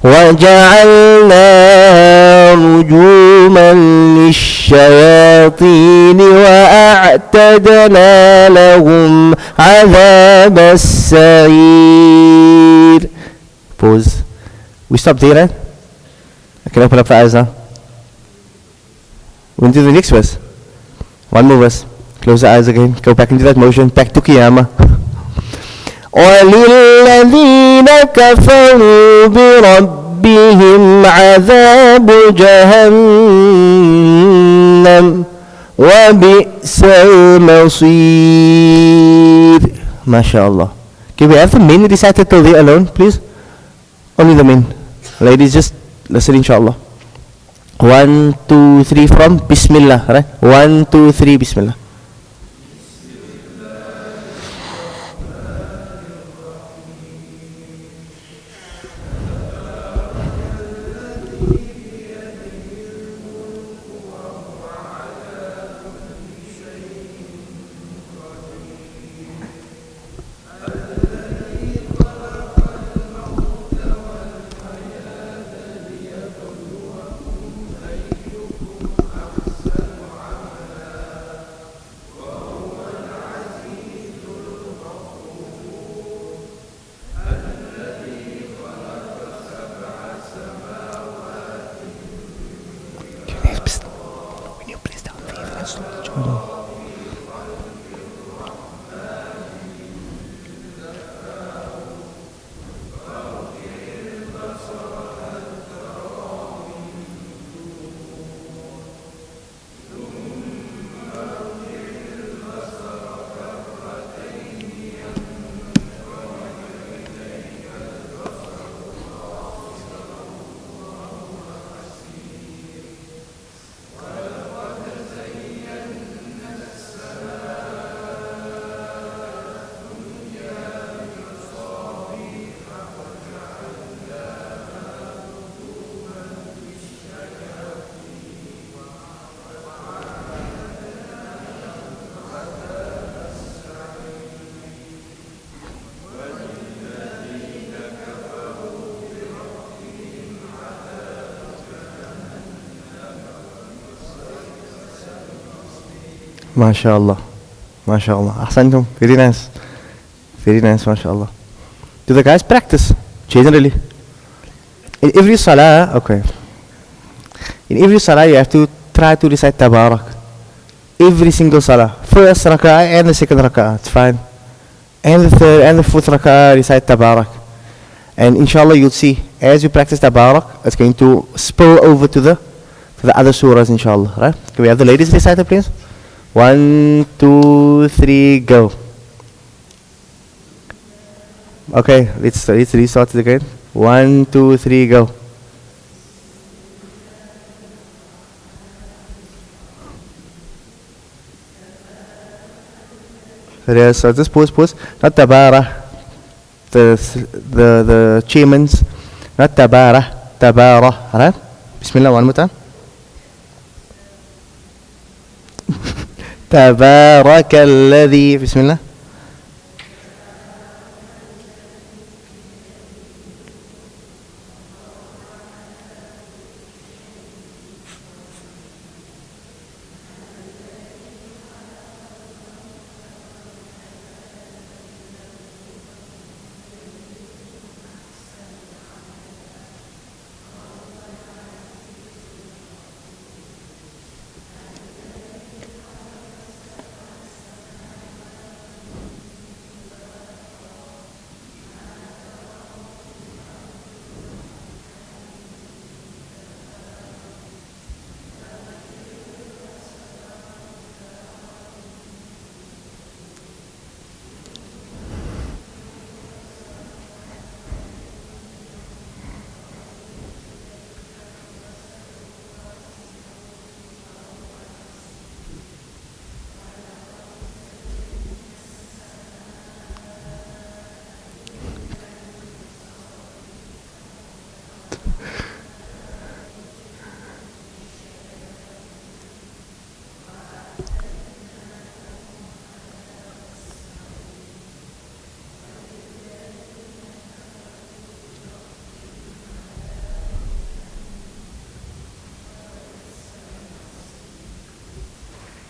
وجعلنا رجوما للشياطين وأعتدنا لهم عذاب السعير. Pause. We stopped there, right? I can open up the eyes now. We'll do the next verse. One more verse. Close the eyes again. Go back into that motion. Back to Qiyamah. وَلِلَّذِينَ كَفَرُوا بِرَبِّهِمْ عَذَابُ جَهَنَّمَ وَبِئْسَ الْمَصِيرُ. MashaAllah. Can we have the men recited till there alone, please? Only the men. Ladies, just listen, inshallah. 1, 2, 3 from Bismillah, right? 1, 2, 3, Bismillah. MashaAllah. MashaAllah. Ahsantum. Very nice. Very nice, MashaAllah. Do the guys practice? Generally. In every salah, okay. In every salah you have to try to recite Tabarak. Every single salah. First rak'ah and the second rak'ah. It's fine. And the third and the fourth rak'ah recite Tabarak. And inshallah you'll see, as you practice Tabarak, it's going to spill over to the other surahs, inshallah. Right? Can we have the ladies recite it, please? 1, 2, 3, go. Okay, let's restart it again. 1, 2, 3, go. Yes, so just pause. Not Tabara. The chairman's. Not Tabara. Tabara. Alright? Bismillah, one more time. تبارك الذي بسم الله.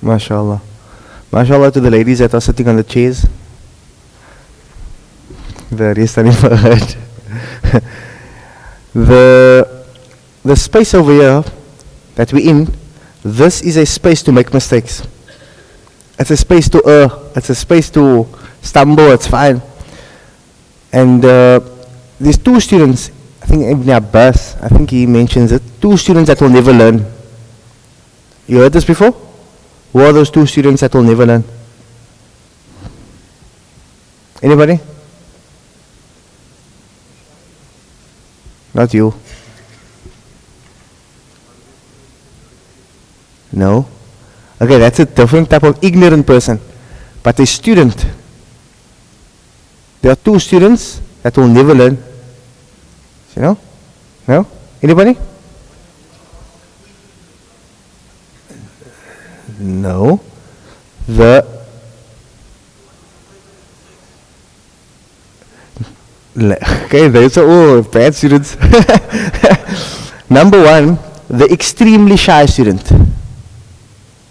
MashaAllah. MashaAllah to the ladies that are sitting on the chairs. The rest I never heard. The space over here that we're in, this is a space to make mistakes. It's a space to err. It's a space to stumble. It's fine. And there's two students, I think Ibn Abbas, I think he mentions it, two students that will never learn. You heard this before? Who are those two students that will never learn? Anybody? Not you. No. Okay, that's a different type of ignorant person. But a student. There are two students that will never learn. You know? No? Anybody? No. Okay, those are all bad students. Number one, the extremely shy student.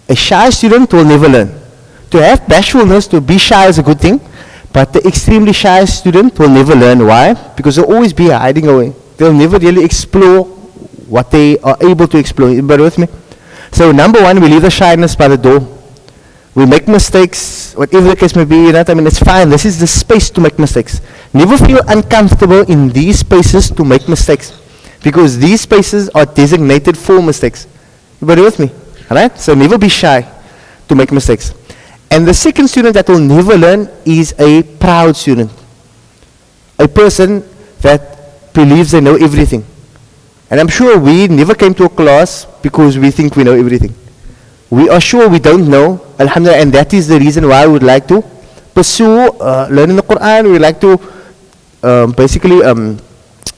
A shy student will never learn. To have bashfulness, to be shy is a good thing, but the extremely shy student will never learn. Why? Because they'll always be hiding away. They'll never really explore what they are able to explore. Everybody with me? So number one, we leave the shyness by the door. We make mistakes, whatever the case may be, you know what I mean? It's fine. This is the space to make mistakes. Never feel uncomfortable in these spaces to make mistakes, because these spaces are designated for mistakes. Everybody with me? Alright? So never be shy to make mistakes. And the second student that will never learn is a proud student. A person that believes they know everything. And I'm sure we never came to a class because we think we know everything. We are sure we don't know, alhamdulillah, and that is the reason why we would like to pursue learning the Quran. We would like to basically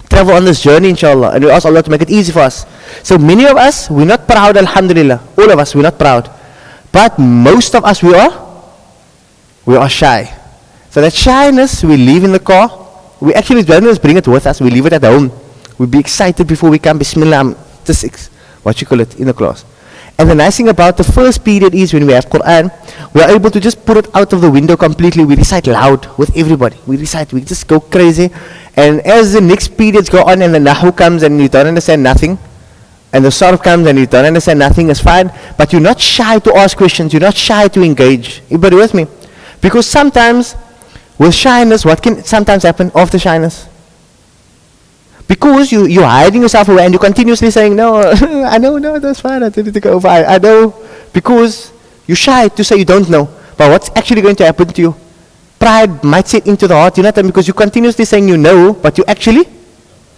travel on this journey, inshallah, and we ask Allah to make it easy for us. So many of us, we're not proud, alhamdulillah. All of us, we're not proud. But most of us, we are shy. So that shyness, we leave in the car. We actually don't just bring it with us, we leave it at home. We'll be excited before we come, Bismillah, in the class. And the nice thing about the first period is when we have Quran, we are able to just put it out of the window completely. We recite loud with everybody. We recite, we just go crazy. And as the next periods go on and the Nahu comes and you don't understand nothing, and the Surah comes and you don't understand nothing, it's fine. But you're not shy to ask questions. You're not shy to engage. Everybody with me? Because sometimes, with shyness, what can sometimes happen after shyness? Because you're hiding yourself away and you're continuously saying, no, I know, no, that's fine, I didn't go over. I know. Because you're shy to say you don't know. But what's actually going to happen to you? Pride might set into the heart, you know what I mean? Because you're continuously saying you know, but you actually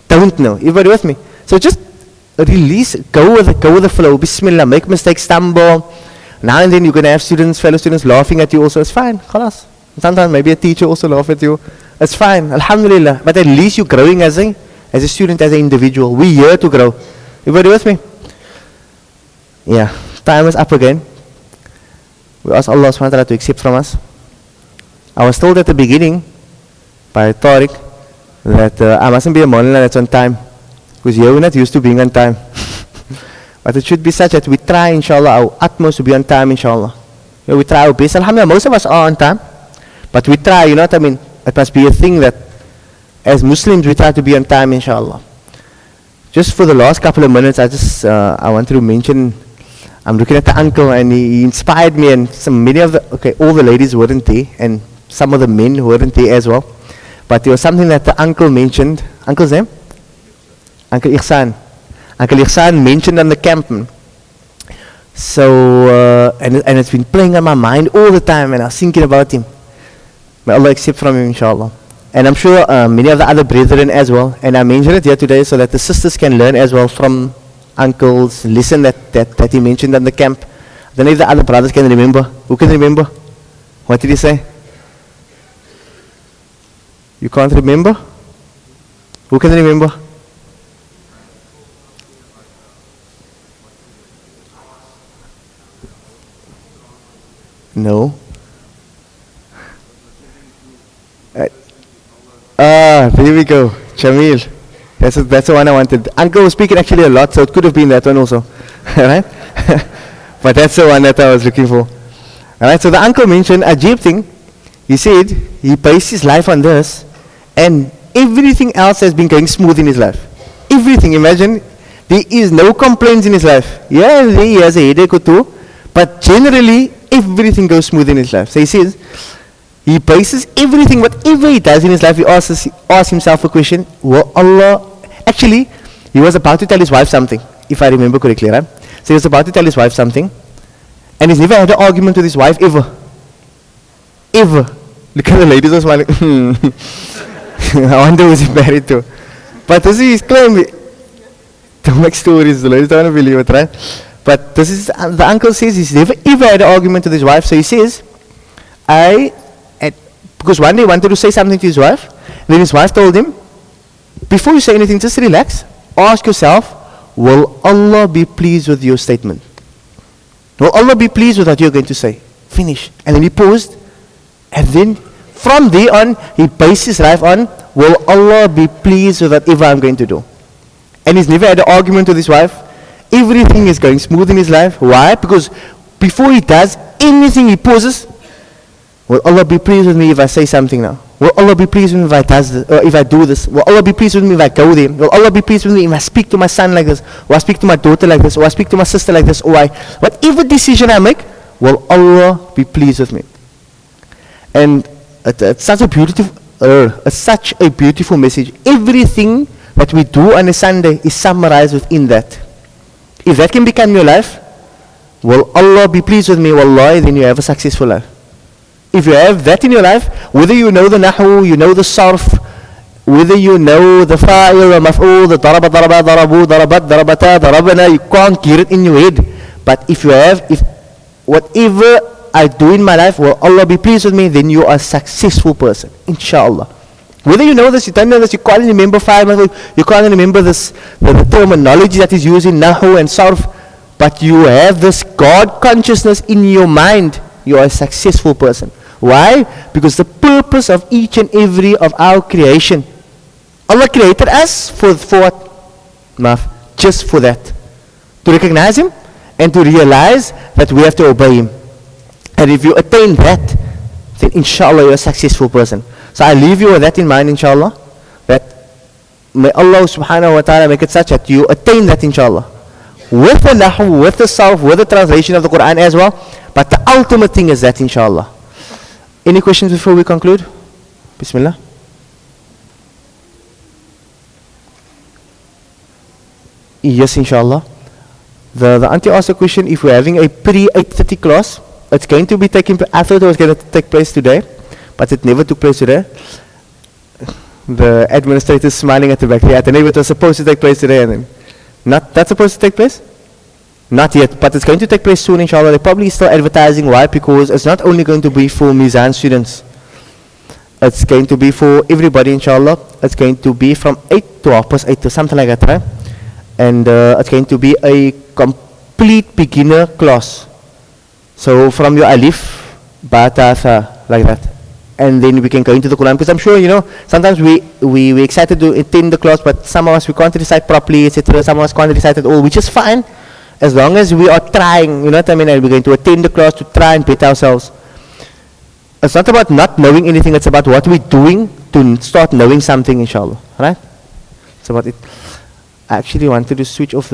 don't know. Everybody with me? So just release, go with the flow. Bismillah, make mistakes, stumble. Now and then you're going to have students, fellow students laughing at you also. It's fine, khalas. Sometimes maybe a teacher also laugh at you. It's fine, alhamdulillah. But at least you're growing as a student, as an individual. We're here to grow. Everybody with me? Yeah, time is up again. We ask Allah subhanahu wa ta'ala to accept from us. I was told at the beginning by Tariq that I mustn't be a Maulana that's on time, because here we're not used to being on time. But it should be such that we try, inshallah, our utmost to be on time, inshallah. You know, we try our best. Alhamdulillah, most of us are on time. But we try, you know what I mean? It must be a thing that as Muslims we try to be on time, inshallah. Just for the last couple of minutes, I wanted to mention, I'm looking at the uncle and he inspired me, and all the ladies weren't there, and some of the men weren't there as well. But there was something that the uncle mentioned. Uncle's name? Uncle Ihsan. Uncle Ihsan mentioned on the camp. So, and it's been playing on my mind all the time, and I was thinking about him. May Allah accept from him, inshallah. And I'm sure many of the other brethren as well. And I mentioned it here today so that the sisters can learn as well from uncle's lesson that he mentioned on the camp. I don't know if the other brothers can remember. Who can remember? What did he say? You can't remember? Who can remember? No. There we go. Jamil. That's the one I wanted. Uncle was speaking actually a lot, so it could have been that one also. Right? But that's the one that I was looking for. Alright, so the uncle mentioned a Ajib thing. He said he based his life on this, and everything else has been going smooth in his life. Everything, imagine, there is no complaints in his life. Yeah, he has a headache or two, but generally, everything goes smooth in his life. So he says, he bases everything, whatever he does in his life, he asks himself a question, will Allah, actually, he was about to tell his wife something, if I remember correctly, right? So he was about to tell his wife something, and he's never had an argument with his wife, ever. Ever. Look at the ladies are smiling. I wonder who's he married to. But this is his claim. Don't make stories, the ladies don't want to believe it, right? But this is, the uncle says he's never ever had an argument with his wife, so he says, because one day he wanted to say something to his wife, then his wife told him, before you say anything, just relax, ask yourself, will Allah be pleased with your statement? Will Allah be pleased with what you're going to say? Finish. And then he paused, and then from there on, he based his life on, will Allah be pleased with whatever I'm going to do? And he's never had an argument with his wife. Everything is going smooth in his life. Why? Because before he does anything, he pauses. Will Allah be pleased with me if I say something now? Will Allah be pleased with me if I do this? Will Allah be pleased with me if I go there? Will Allah be pleased with me if I speak to my son like this? Or I speak to my daughter like this? Or I speak to my sister like this? Or whatever decision I make, will Allah be pleased with me? And it's such a beautiful message. Everything that we do on a Sunday is summarized within that. If that can become your life, will Allah be pleased with me? Wallahi, then you have a successful life. If you have that in your life, whether you know the nahu, you know the sarf, whether you know the fa'il, the maf'ul, the daraba, daraba, darabu, darabat, darabata, darabana, you can't get it in your head. But if whatever I do in my life, will Allah be pleased with me, then you are a successful person, inshallah. Whether you know this, you don't know this, you can't remember you can't remember this, the terminology that is used in nahu and sarf, but you have this God consciousness in your mind, you are a successful person. Why? Because the purpose of each and every of our creation, Allah created us for what? Just for that. To recognize Him and to realize that we have to obey Him. And if you attain that, then inshallah you're a successful person. So I leave you with that in mind, inshallah, that may Allah subhanahu wa ta'ala make it such that you attain that, inshallah. With the nahu, with the sarf, with the translation of the Quran as well. But the ultimate thing is that, inshallah. Any questions before we conclude? Bismillah. Yes, inshallah. The auntie asked a question, if we're having a pre-8:30 class, it's going to be taking, I thought it was going to take place today, but it never took place today. The administrator is smiling at the back. Yeah, I know it was supposed to take place today, and then that's supposed to take place? Not yet, but it's going to take place soon, inshallah. They're probably still advertising. Why? Because it's not only going to be for Mizan students. It's going to be for everybody, inshallah. It's going to be from 8 to 8:30 to something like that, right? And it's going to be a complete beginner class. So from your alif, bata, tha, like that. And then we can go into the Quran. Because I'm sure, sometimes we're excited to attend the class, but some of us, we can't recite properly, etc. Some of us can't recite at all, which is fine. As long as we are trying, you know what I mean, and we're going to attend the class to try and better ourselves. It's not about not knowing anything, it's about what we're doing to start knowing something, inshallah. Right? It's about it. I actually wanted to switch off the